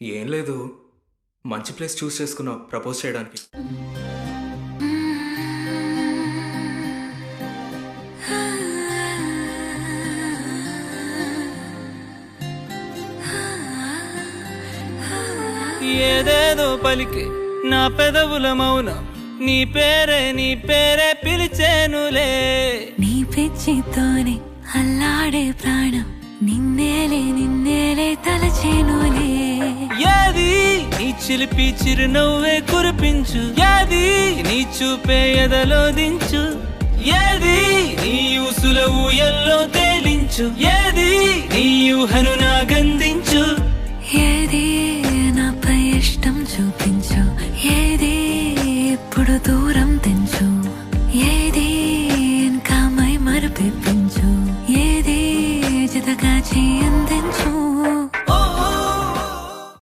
ఏం లేదు, మంచి ప్లేస్ చూస్ చేసుకున్నావు ప్రపోజ్ చేయడానికి. ఏదేదో పలికి నా పెదవుల మౌనం నీ పేరే పిలిచేనులే. నీ పిచ్చితోనే అల్లాడే ప్రాణం నిన్నేలే తలచేనులే. ఏది నీ చిలిపి చిరునవ్వే కురిపించు, ఏది నీ చూపే ఎదలో దించు, ఏది నీ ఊసుల ఊయల్లో తేలించు, ఏది నీ ఊహను నాగందించు. ఏది